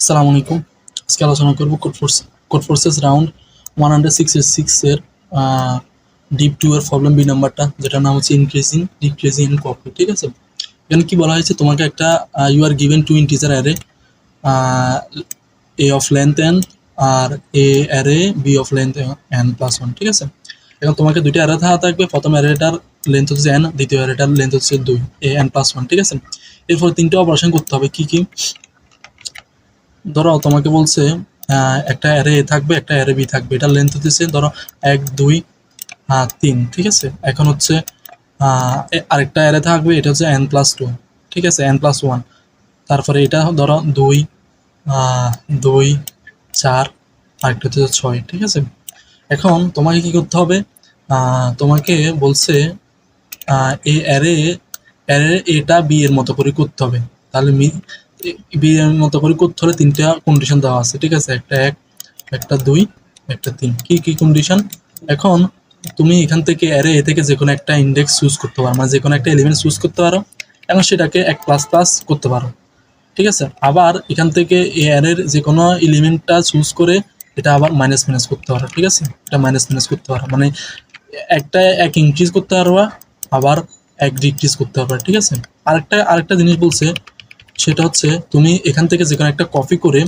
আসসালামু আলাইকুম। আজকে আলোচনা করব কোড ফোর্সেস রাউন্ড 166 এর ডিপ 2 এর প্রবলেম বি নাম্বারটা, যেটার নাম হচ্ছে ডিক্রিজিং ইন কপি। ঠিক আছে, এখানে কি বলা হয়েছে, তোমাকে একটা you are given two integer array, A of length N আর a array B of length N plus one. ঠিক আছে, এখন তোমাকে দুইটা অ্যারে থাকবে। প্রথম অ্যারেটার লেন্থ হচ্ছে এন, দ্বিতীয় অ্যারেটার লেন্থ হচ্ছে 2, এ এন প্লাস ওয়ান। ঠিক আছে, এরপর তিনটে অপারেশন করতে হবে। কি কি? ধরো তোমাকে বলছে একটা অ্যারে এ থাকবে, একটা অ্যারে বি থাকবে, এটার লেন্থ হচ্ছে ধরো 1 2 3। ঠিক আছে, এখন হচ্ছে আরেকটা অ্যারে থাকবে, এটা হচ্ছে এন প্লাস টু। ঠিক আছে, এন প্লাস ওয়ান। তারপরে এটা ধরো 2 2 4, আরেকটা হচ্ছে 6। ঠিক আছে, এখন তোমাকে কি করতে হবে, তোমাকে বলছে এই অ্যারে অ্যারে এটা বি এর মতো করে করতে হবে। তাহলে বি এর মতো করে করতে হলে তিনটা কন্ডিশন দেওয়া আছে। ঠিক আছে, একটা 1, একটা 2, একটা 3। কি কি কন্ডিশন? এখন তুমি এখান থেকে অ্যারে এ থেকে যে কোনো একটা ইন্ডেক্স চুজ করতে পারো, মানে যে কোনো একটা এলিমেন্ট চুজ করতে পারো, এবং সেটাকে 1 প্লাস প্লাস করতে পারো। ঠিক আছে, আবার এখান থেকে এই অ্যারের যে কোনো এলিমেন্টটা চুজ করে এটা আবার মাইনাস মাইনাস করতে পারো। ঠিক আছে, এটা মাইনাস মাইনাস করতে পারো, মানে একটা 1 ইনক্রিজ করতে পারবা, আবার 1 ডিক্রিজ করতে পারবা। ঠিক আছে, আরেকটা জিনিস বলছে, সেটা হচ্ছে তুমি এখান থেকে যে কোনো একটা কপি করে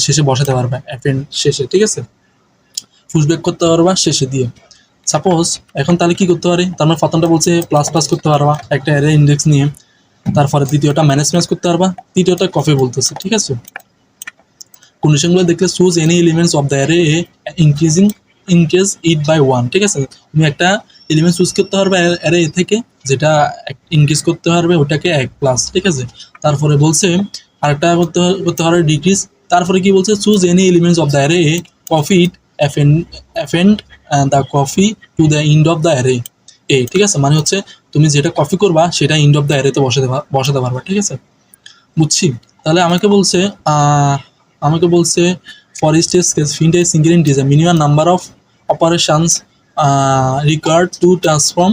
শেষে বসাতে পারবা, অ্যাপেন্ড শেষে। ঠিক আছে, পুশব্যাক করতে পারবা শেষে দিয়ে। সাপোজ এখন তাহলে কি করতে পারি, তার মানে প্রথমটা বলছে প্লাস প্লাস করতে পারবা একটা অ্যারে ইন্ডেক্স নিয়ে, তারপরে দ্বিতীয়টা মাইনাস মাইনাস করতে পারবা, তৃতীয়টা কপি বলতেছে। ঠিক আছে, কন্ডিশনগুলো দেখলে choose any elements of the array increase it by one. ঠিক আছে, তুমি একটা এলিমেন্ট চুজ করতে পারবে অ্যারে এ থেকে, যেটা ইনক্রিজ করতে পারবে ওটাকে 1 প্লাস। ঠিক আছে, তারপরে বলছে আরেকটা করতে পারবে ডিক্রিজ। তারপরে কি বলছে, choose any elements of the array A, copy it, append the copy to the end of the array A. ঠিক আছে, মানে হচ্ছে তুমি যেটা কপি করবা সেটা এন্ড অফ দ্য অ্যারেতে বসাতে পারবা। ঠিক আছে, বুঝছি। তাহলে আমাকে বলছে for each case find a single integer minimum number of operations required to transform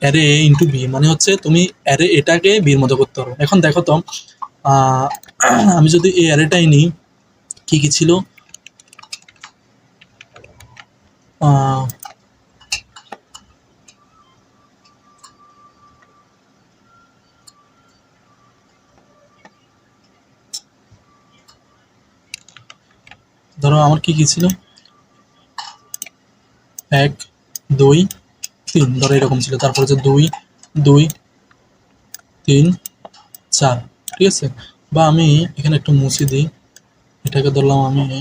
array A into B, মানে হচ্ছে তুমি অ্যারে এটাকে বির মতো করতে পারো। এখন দেখো তো, আমি যদি এই অ্যারেটাই নিই, কি কি ছিল, ধরো আমার কি কি ছিল, 1 2 3, ধরো এরকম ছিল। তারপর হচ্ছে 2 2 3 4। ঠিক আছে, বা আমি এখানে একটু মুছে দিই, এটাকে ধরলাম আমি,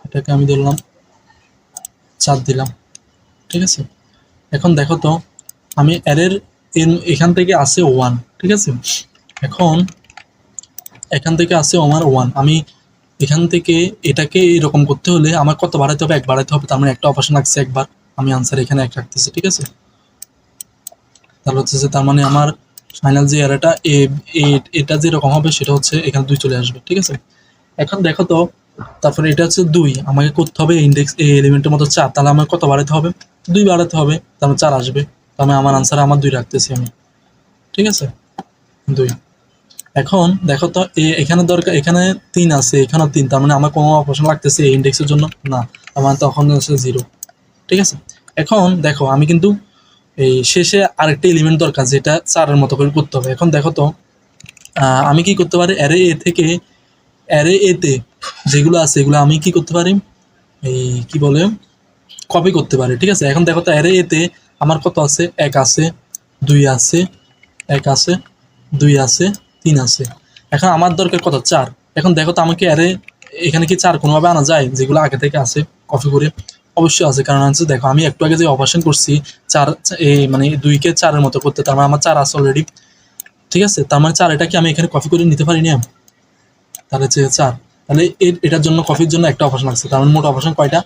এটাকে আমি ধরলাম 4 দিলাম। ঠিক আছে, এখন দেখো তো, আমি অ্যারের এখান থেকে আসে 1। ঠিক আছে, এখন এখান থেকে আসে আমার 1, আমি এখান থেকে এটাকে এরকম করতে হলে আমার কত বাড়াতে হবে, 1 বাড়াতে হবে। তার মানে একটা অপারেশন লাগছে একবার, আমি আনসার এখানে 1 রাখতেছি। ঠিক আছে, তাহলে হচ্ছে যে তার মানে আমার ফাইনাল যে অ্যারেটা এটা যেরকম হবে সেটা হচ্ছে এখানে 2 চলে আসবে। ঠিক আছে, এখন দেখো তো, তারপরে এটা হচ্ছে 2, আমাকে করতে হবে ইন্ডেক্স এ এলিমেন্টের মতো 4, তাহলে আমার কত বাড়াতে হবে, 2 বাড়াতে হবে, তার মানে 4 আসবে। তার মানে আমার আনসারে আমার 2 রাখতেছি আমি। ঠিক আছে, 2। এখন দেখো তো, এখানে দরকার, এখানে 3 আছে, এখানেও 3, তার মানে আমার কোনো অপারেশন লাগতেছে এই ইন্ডেক্সের জন্য না, আমার তখন হচ্ছে 0। ঠিক আছে, এখন দেখো আমি কিন্তু এই শেষে আরেকটা এলিমেন্ট দরকার, যেটা 4-এর মতো করে করতে হবে। এখন দেখো তো, আমি কি করতে পারি, অ্যারে এ থেকে অ্যারে এতে যেগুলো আছে এগুলো আমি কি করতে পারি, এই কি বলে, কপি করতে পারি। ঠিক আছে, এখন দেখো তো, অ্যারে এতে আমার কত আছে, 1 আছে, 2 আছে, 1 আছে, 2 আছে, 3 আছে। এখন আমার দরকার কত, 4। এখন দেখো তো, আমাকে অ্যারে এখানে কি 4 কোনোভাবে আনা যায়, যেগুলো আগে থেকে আছে কপি করে? অবশ্যই আছে, কারণ হচ্ছে দেখো আমি একটু আগে যে অপারেশন করছি 4, মানে 2 কে 4-এর মতো করতে, তার মানে আমার 4 আছে অলরেডি। ঠিক আছে, তার মানে 4 এটা কি আমি এখানে কপি করে নিতে পারি না? তাহলে হচ্ছে 4, তাহলে এটার জন্য কপির জন্য একটা অপারেশন লাগছে। তার মানে মোট অপারেশন কয়টা,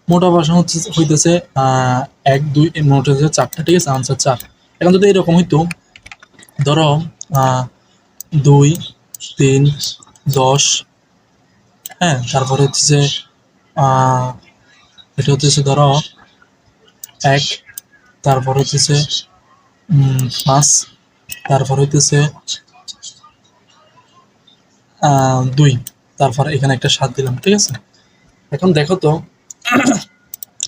মোট অপারেশন হইতেছে 1 2, মোট হচ্ছে 4টা। ঠিক আছে, আনসার 4। এখন যদি এরকম হইতো, ধরো 2 3 10, হ্যাঁ, তারপরে হচ্ছে যে এটা হচ্ছে ধরো 1, তারপর হচ্ছে 5, তারপর হইতেছে 2, তারপর এখানে একটা 7 দিলাম, ঠিক আছে। এখন দেখো তো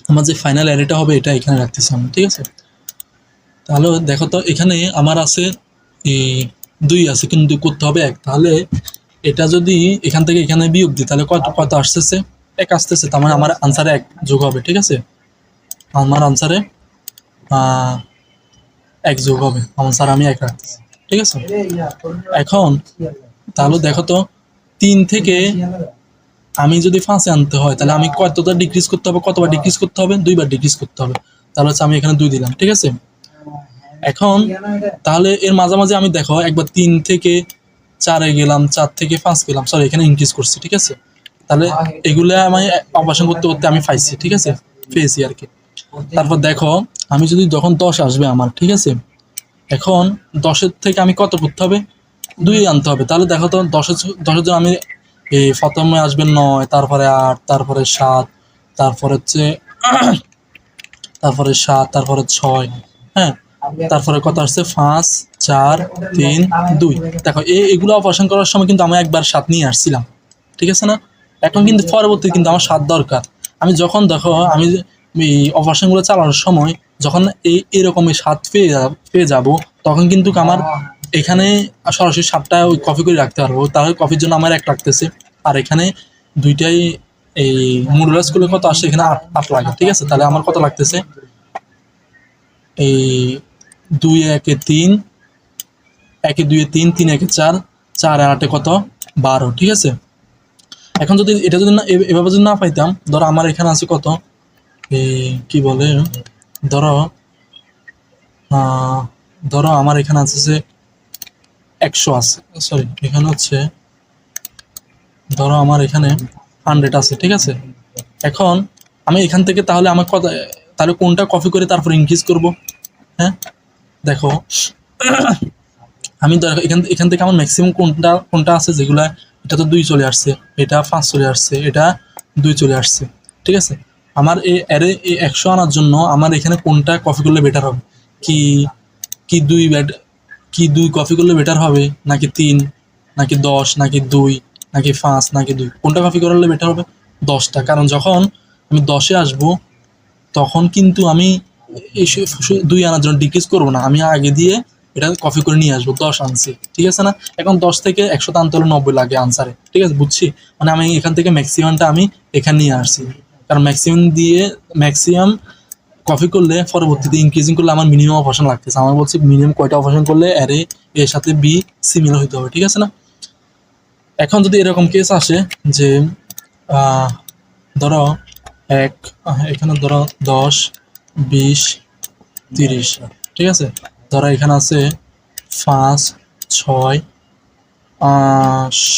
আমার যে ফাইনাল অ্যারেটা হবে এটা এখানে রাখতেছি আমি, ঠিক আছে। তাহলে দেখো তো এখানে আমার আছে 2 আছে, কিন্তু করতে হবে 1। তাহলে এটা যদি এখান থেকে এখানে বিয়োগ দিই তাহলে কত কত আসতেছে? 1 আসতেছে। তার মানে আমার আনসারে 1 যোগ হবে, ঠিক আছে। আমার আনসারে 1 যোগ হবে, আনসার আমি 1 রাখতেছি, ঠিক আছে। এখন তাহলে দেখো তো 3 থেকে আমি যদি 5-এ আনতে হয় তাহলে আমি কতটা ডিক্রিজ করতে হবে, কতবার ডিক্রিজ করতে হবে? 2 বার ডিক্রিজ করতে হবে। তাহলে হচ্ছে আমি এখানে 2 দিলাম, ঠিক আছে। এখন তাহলে এর মাঝামাঝি আমি দেখো একবার 3 থেকে 4-এ গেলাম, 4 থেকে 5 গেলাম, সরি এখানে ইনক্রিজ করছি, ঠিক আছে। তাহলে এগুলো আমি অপারেশন করতে করতে আমি পাইছি, ঠিক আছে, পেয়েছি আর কি। তারপর দেখো আমি যদি যখন 10 আসবে আমার, ঠিক আছে, এখন 10-এর থেকে আমি কত করতে হবে? 2 আনতে হবে। তাহলে দেখো তো 10-এর জন্য আমি প্রথমে আসবে 9, তারপরে 8, তারপরে 7, তারপরে হচ্ছে তারপরে 7, তারপরে 6, হ্যাঁ, তারপরে কত আসছে? 5, 4, 3, 2। দেখো এগুলো অপারেশন করার সময় কিন্তু আমি একবার 7 নিয়ে আসছিলাম, ঠিক আছে না। এখন কিন্তু পরবর্তী কিন্তু আমার 7 দরকার। আমি যখন দেখো আমি এই অপারেশনগুলো চালানোর সময় যখন এরকমই 7 পেয়ে যাব, তখন কিন্তু আমার এখানে সরাসরি 7টা ওই কপি করে রাখতে পারবো। তাহলে কপির জন্য আমার 1 লাগতেছে, আর এখানে 2টাই এই মডুলাস গুলো কত আসে? এখানে 8 লাগে, ঠিক আছে। তাহলে আমার কত লাগতেছে? এই 2 1 3, 1 2 3, 3 1 4, 4 আর 8 কত? 12, ঠিক আছে। এখন যদি এটা যদি না এভাবে যদি না পাইতাম, ধরো আমার এখানে আছে কত, কি বলে, ধরো ধরো আমার এখানে আছে যে 100 আছে, সরি এখানে হচ্ছে ধরো আমার এখানে 100 আছে, ঠিক আছে। এখন আমি এখান থেকে তাহলে আমার কত, তাহলে কোনটা কপি করে তারপর ইনক্রিজ করব? হ্যাঁ, দেখো আমি এখান থেকে আমার ম্যাক্সিমাম কোনটা আছে যেগুলা, এটা তো 2 চলে আসছে, এটা 5 চলে আসছে, এটা 2 চলে আসছে, ঠিক আছে। আমার এই অ্যারে 100 আনার জন্য আমার এখানে কোনটা কপি করলে বেটার হবে? কি কি 2 কপি করলে বেটার হবে, নাকি 3, নাকি 10, নাকি 2, নাকি 5, নাকি 2? কোনটা কপি করলে বেটার হবে? 10টা। কারণ যখন আমি 10-এ আসবো তখন কিন্তু আমি 2 আনার জন্য ডিক্রিজ করবো না, আমি আগে দিয়ে এটা কপি করে নিয়ে আসবো। 10 আনছি, ঠিক আছে না। এখন 10 থেকে 100 আনতে হলে 90 লাগে আনসারে, ঠিক আছে, বুঝছি। মানে আমি এখান থেকে ম্যাক্সিমামটা আমি এখানে নিয়ে আসছি, কারণ ম্যাক্সিমাম কপি করলে পরবর্তীতে ইনক্রিজিং করলে আমার মিনিমাম অপারেশন লাগতেছে। আমার বলছি মিনিমাম কয়টা অপারেশন করলে অ্যারে এর সাথে বি সিমিলার হইতে হবে, ঠিক আছে না। এখন যদি এরকম কেস আসে যে ধরো এখানে ধরো 10, 20, 30, ঠিক আছে। ধরো এখানে আছে 5, 6,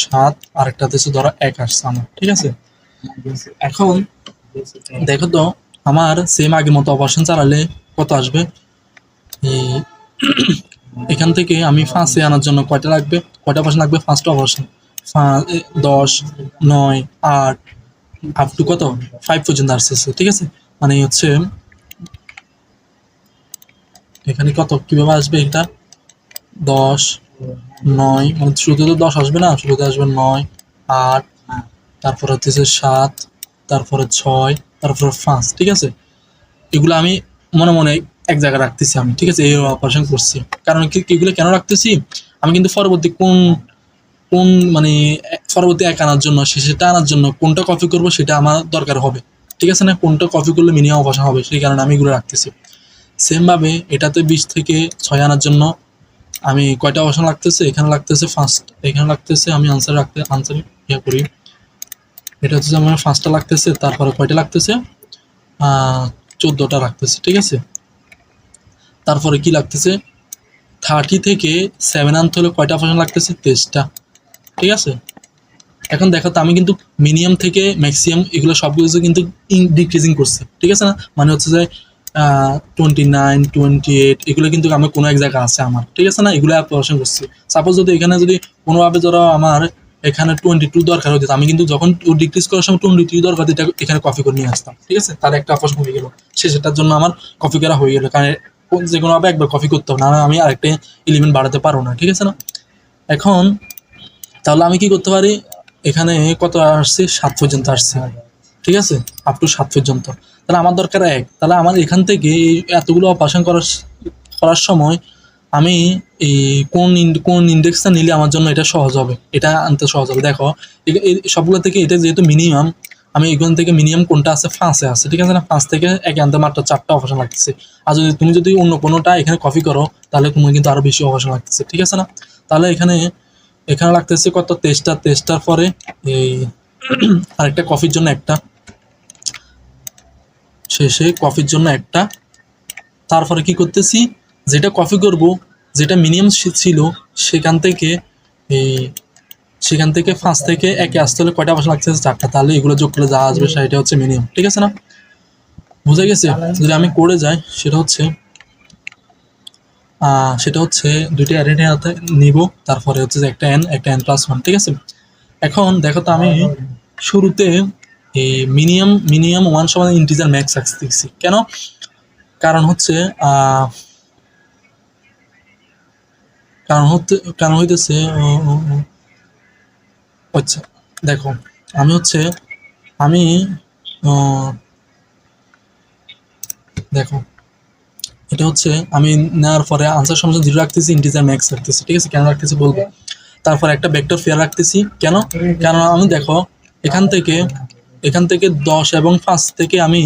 7, আরেকটাতে আছে ধরো 1 আসছে আমার, ঠিক আছে। এখন দেখো তো আমার সেম আগের মতো অপারেশন চালালে কত আসবে? এখান থেকে আমি 5-এ আনার জন্য কয়টা অপারেশন লাগবে? 5টা অপারেশন। 10, 9, 8 আপ টু কত 5 পর্যন্ত আসতেছে, ঠিক আছে। মানে হচ্ছে এখানে কত কিভাবে আসবে? এটা 10, 9, মানে শুরুতে তো 10 আসবে না, শুরুতে আসবে 9, 8, তারপর হচ্ছে 7, তারপরে 6, তারপরে 5, ঠিক আছে। এগুলো আমি মনে মনে এক জায়গায় রাখতেছি আমি, ঠিক আছে, এই অপারেশন করছি। কারণ এগুলো কেন রাখতেছি? আমি কিন্তু পরবর্তী কোন মানে পরবর্তী 1 আনার জন্য, সেটা আনার জন্য কোনটা কপি করব সেটা আমার দরকার হবে, ঠিক আছে না। কোনটা কপি করলে মিনিমাম অপারেশন হবে সেই কারণে আমি এগুলো রাখতেছি। সেম ভাবে এটাতে 20 থেকে 6 আনার জন্য আমি কয়টা অপশন লাগতেছে? এখানে লাগতেছে 5, এখানে লাগতেছে, আমি আনসার করি, এটা হচ্ছে আমার 5টা লাগতেছে। তারপরে কয়টা লাগতেছে? 14টা লাগতেছে, ঠিক আছে। তারপরে কি লাগতেছে? 30 থেকে 7 আনতে হলে কয়টা অপশন লাগতেছে? 23টা, ঠিক আছে। এখন দেখো তো আমি কিন্তু মিনিমাম থেকে ম্যাক্সিমাম এগুলো সবকিছু কিন্তু ডিক্রিজিং করছে, ঠিক আছে না। মানে হচ্ছে যে 29, 28 এগুলো কিন্তু আমার কোনো এক জায়গায় আছে আমার, ঠিক আছে না। এগুলো অপারেশন করছি। সাপোজ যদি এখানে যদি কোনোভাবে ধরো আমার এখানে 22 দরকার হতো, আমি কিন্তু যখন ডিক্রিজ করার সময় 23 দরকার এটা এখানে কপি করে নিয়ে আসতাম, ঠিক আছে। তার একটা অপারেশন হয়ে গেল, সেটার জন্য আমার কপি করা হয়ে গেল, কারণ যে কোনোভাবে একবার কপি করতে হবে না, আমি আরেকটা এলিমেন্ট বাড়াতে পারবো না, ঠিক আছে না। এখন তাহলে আমি কি করতে পারি, এখানে কত আসছে 7 পর্যন্ত আসছে, ঠিক আছে, আপ টু 7 পর্যন্ত। তাহলে আমার দরকার 1, তাহলে আমার এখান থেকে এই এতগুলো অপারেশন করার সময় আমি এই কোন ইন্ডেক্সটা নিলে আমার জন্য এটা সহজ হবে, এটা আনতে সহজ হবে। দেখো এই সবগুলো থেকে এটা যেহেতু মিনিমাম, আমি এখান থেকে মিনিমাম কোনটা আছে, 5 আছে, ঠিক আছে না, 5 থেকে একে আনতে মাত্র 4টা অপশন লাগতেছে। আর তুমি যদি অন্য কোনোটা এখানে কপি করো তাহলে তুমি কিন্তু আরো বেশি অপশন লাগতেছে, ঠিক আছে না। তাহলে এখানে লাগতেছে কত, 23টার পরে এই আরেকটা কফির জন্য একটা, শেষে কফির জন্য একটা। তারপরে কি করতেছি, যেটা কপি করব, যেটা মিনিমাম ছিল সেখান থেকে এই 5 থেকে একে আসতে হলে কয়টা অপশন লাগছে, 4টা। তাহলে এগুলো যোগ করলে যা আসবে সেটা হচ্ছে মিনিমাম, ঠিক আছে না, বুঝে গেছে। যদি আমি করে যাই সেটা হচ্ছে দুইটা অ্যারে নিব, তারপরে হচ্ছে যে একটা n + 1, ঠিক আছে। এখন দেখো তো আমি শুরুতে এই মিনিমাম 1 সমান ইন্টিজার ম্যাক্স রাখতেছি কেন, কারণ হচ্ছে কারণ হইতেছে আচ্ছা দেখো, আমি দেখো এটা হচ্ছে আমি নেওয়ার পরে আনসার সমান 0 রাখতেছি, ইন্টিজার ম্যাক্স রাখতেছি, ঠিক আছে। কেন রাখতেছি বলবো। তারপর একটা ভেক্টর পেয়ার রাখতেছি কেন, কারণ আমি দেখো এখান থেকে 10 এবং 5 থেকে আমি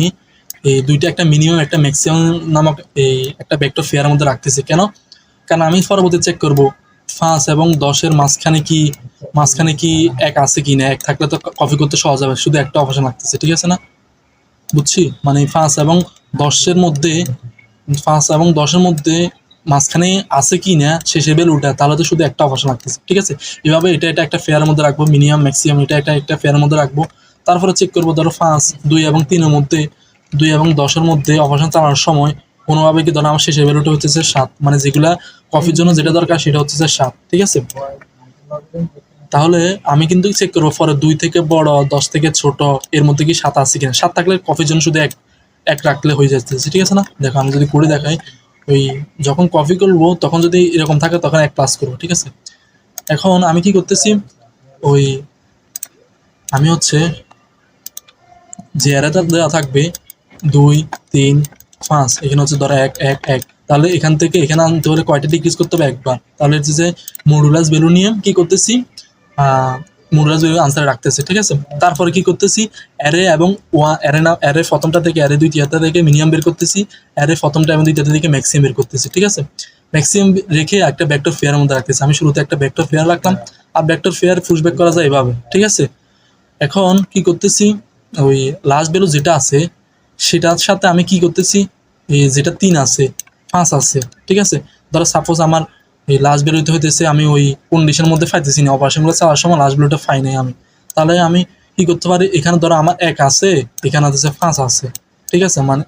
এই দুইটা একটা মিনিমাম একটা ম্যাক্সিমাম নামক এই একটা ভেক্টর পেয়ারের মধ্যে রাখতেছি কেন, কারণ আমি পরবর্তী চেক করব 5 এবং 10-এর মাঝখানে কি 1 আছে কি না, 1 থাকলে তো কপি করতে সহজ হবে, শুধু একটা অপশন লাগতেছে, ঠিক আছে না, বুঝছি। মানে 5 এবং 10-এর মধ্যে মাঝখানে আছে কি না শেষে ভ্যালুটা, তাহলে তো শুধু একটা অপশন লাগতেছে, ঠিক আছে। এভাবে এটা একটা ফেয়ারের মধ্যে রাখবো, মিনিমাম ম্যাক্সিমাম এটা একটা ফেয়ারের মধ্যে রাখবো। তারপরে চেক করবো, ধরো 5, 2 এবং 3-এর মধ্যে 2 এবং 10-এর মধ্যে অপারেশন চালানোর সময় কোনোভাবে কি ধরো আমার শেষের ভ্যালুটা হচ্ছে 7, মানে যেগুলা কপির জন্য যেটা দরকার সেটা হচ্ছে 7, ঠিক আছে। তাহলে আমি কিন্তু চেক করবো পরে 2 থেকে বড় 10 থেকে ছোট এর মধ্যে কি 7 আছে কিনা, 7 থাকলে কপির জন্য শুধু এক রাখলে হয়ে যাচ্ছে, ঠিক আছে না। দেখো আমি যদি করে দেখাই, ওই যখন কপি করবো তখন যদি এরকম থাকে তখন 1 প্লাস করবো, ঠিক আছে। এখন আমি কি করতেছি, ওই আমি হচ্ছে যে অ্যারেটা দেওয়া থাকবে 2, 3, 5, এখানে হচ্ছে ধরো 1, 1, 1, তাহলে এখান থেকে এখানে আনতে হলে কয়টা ডিক্রিজ করতে হবে, একবার। তাহলে হচ্ছে যে মডুলাস ভ্যালু নিয়ে কি করতেছি, মডুলাস ভ্যালু আনসারে রাখতেছি, ঠিক আছে। তারপরে কি করতেছি, অ্যারে এবং অ্যারে প্রথমটা থেকে অ্যারে দ্বিতীয়টা থেকে মিনিমাম বের করতেছি, অ্যারে প্রথমটা এবং দ্বিতীয়টা থেকে ম্যাক্সিমাম বের করতেছি, ঠিক আছে। ম্যাক্সিমাম রেখে একটা ভেক্টর পেয়ারের মধ্যে রাখতেছি। আমি শুরুতে একটা ভেক্টর পেয়ার রাখলাম, আর ভেক্টর পেয়ার পুশব্যাক করা যায় এভাবে, ঠিক আছে। এখন কি করতেছি, ওই লাস্ট ভ্যালু যেটা আছে সেটার সাথে আমি কি করতেছি, এই যেটা 3 আছে 5 আছে, ঠিক আছে। ধরো সাপোজ আমার এই লাস্ট ভ্যালুতে হইতেছে আমি ওই কন্ডিশনের মধ্যে পাইতেছি না, অপারেশনগুলো চালার সময় লাস্ট ভ্যালুটা পাই নাই আমি, তাহলে আমি কি করতে পারি, এখানে ধরো আমার 1 আছে, এখানে হচ্ছে 5 আছে, ঠিক আছে। মানে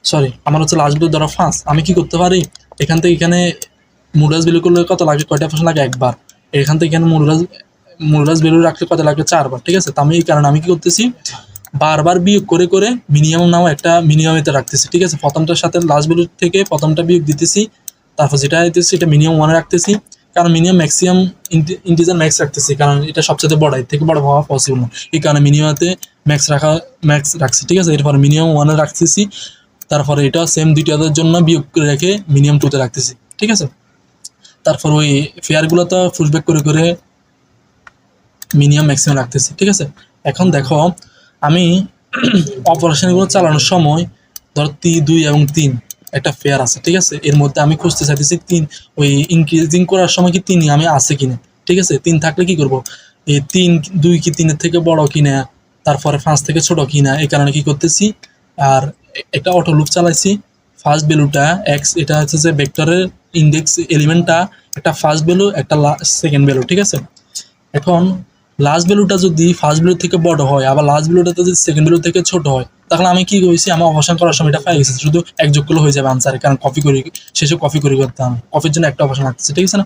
সরি, আমার হচ্ছে লাস্ট ভ্যালু ধরো 5, আমি কি করতে পারি, এখান থেকে এখানে মডুলাস ভ্যালু করলে কত লাগে, কয়টা অপারেশন লাগে, একবার। এখান থেকে এখানে মডুলাস ভ্যালু রাখলে কত লাগবে, 4বার, ঠিক আছে। তো আমি এই কারণে আমি কি করতেছি, বারবার বিয়োগ করে করে মিনিমাম নাও একটা মিনিমামেতে রাখতেছি, ঠিক আছে। প্রথমটার সাথে লাস্ট ভ্যালু থেকে প্রথমটা বিয়োগ দিতেছি, তারপর যেটা দিতেছি এটা মিনিমাম 1 রাখতেছি, কারণ মিনিমাম ম্যাক্সিমাম ইন্টিজার ম্যাক্স রাখতেছি, কারণ এটা সবচেয়ে বড়, এর থেকে বড় হওয়া পসিবল না, এই কারণে মিনিমামতে ম্যাক্স রাখছি, ঠিক আছে। এরপরে মিনিমাম 1 রাখতেছি, তারপরে এটা সেম দুইটাদের জন্য বিয়োগ করে রেখে মিনিমাম 2-তে রাখতেছি, ঠিক আছে। তারপর ওই ফেয়ারগুলো তো পুশব্যাক করে করে মিনিমাম ম্যাক্সিমাম রাখতেছি, ঠিক আছে। এখন দেখো আমি অপারেশনগুলো চালানোর সময় ধরো 2 এবং 3 একটা ফেয়ার আছে, ঠিক আছে। এর মধ্যে আমি খুঁজতে চাইতেছি 3, ওই ইনক্রিজিং করার সময় কি 3 আমি আছে কিনা, ঠিক আছে। 3 থাকলে কি করব, এই 2 কি 3-এর থেকে বড় কিনা, তারপরে 5 থেকে ছোট কিনা, এই কারণে কি করতেছি, আর একটা অটো লুপ চালাইছি। ফার্স্ট ভ্যালুটা এক্স, এটা হচ্ছে যে ভেক্টরের ইন্ডেক্স এলিমেন্টটা একটা ফার্স্ট ভ্যালু একটা সেকেন্ড ভ্যালু, ঠিক আছে। এখন লাস্ট ভ্যালুটা যদি ফার্স্ট ভ্যালু থেকে বড় হয়, আবার লাস্ট ভ্যালুটা যদি সেকেন্ড ভ্যালু থেকে ছোট হয়, তাহলে আমি কি করেছি, আমার অপারেশন করার সময় এটা পাই গেছি, শুধু এক যোগ করলে হয়ে যাবে আনসারে, কারণ শেষে কপি করে করতাম, কপির জন্য একটা অপারেশন লাগতেছে, ঠিক আছে না।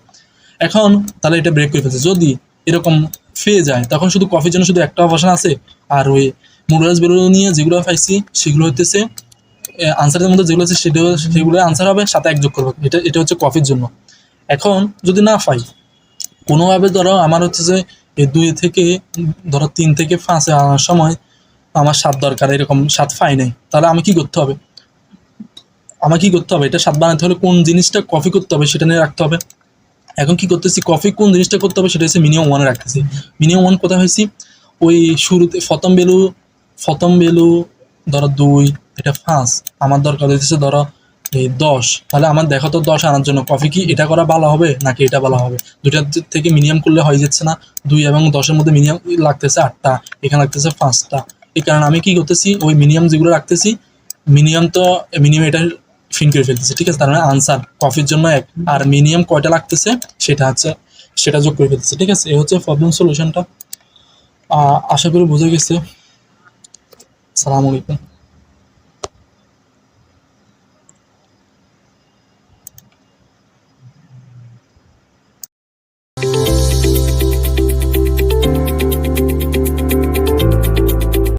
এখন তাহলে এটা ব্রেক করে ফেলছে, যদি এরকম পেয়ে যায় তখন শুধু কপির জন্য শুধু একটা অপারেশন আছে, আর ওই মডুলাস ভ্যালু নিয়ে যেগুলো পাইছি সেগুলো হইতেছে আনসারের মধ্যে যেগুলো আছে সেগুলো আনসার হবে, সাথে এক যোগ করবো, এটা হচ্ছে কপির জন্য। এখন যদি না পাই কোনোভাবে, ধরো আমার হচ্ছে যে এই 2 থেকে ধরো 3 থেকে 5 আনার সময় আমার 7 দরকার, এরকম 7 পাই নাই, তাহলে আমি কি করতে হবে? আমার কি করতে হবে? এটা 7 বানাতে হলে কোন জিনিসটা কপি করতে হবে সেটা নিয়ে রাখতে হবে। এখন কি করতেছি, কপি কোন জিনিসটা করতে হবে সেটা হচ্ছে মিনিমাম 1 এ রাখতেছি। মিনিমাম 1 কোথায় হয়েছি? ওই শুরুতে প্রথম ভ্যালু ধরো 2, এটা 5, আমার দরকার হইতেছে ধরো এই 10, তাহলে আমার দেখো তো 10 আনার জন্য কপি কি এটা করা ভালো হবে নাকি এটা ভালো হবে? দুইটার থেকে মিনিমাম করলে হয়ে যাচ্ছে না? 2 এবং 10 এর মধ্যে মিনিমাম লাগতেছে 8টা, এখানে লাগতেছে 5টা। এই কারণে আমি কি করতেছি, ওই মিনিমাম যেগুলো রাখতেছি, মিনিমাম এটা প্রিন্ট করে ফেলতেছি, ঠিক আছে? তার মানে আনসার কপির জন্য 1, আর মিনিমাম কয়টা লাগতেছে সেটা যোগ করে ফেলতেছে, ঠিক আছে? এই হচ্ছে প্রবলেম সলিউশনটা। আশা করি বুঝে গেছে। আসসালামু আলাইকুম।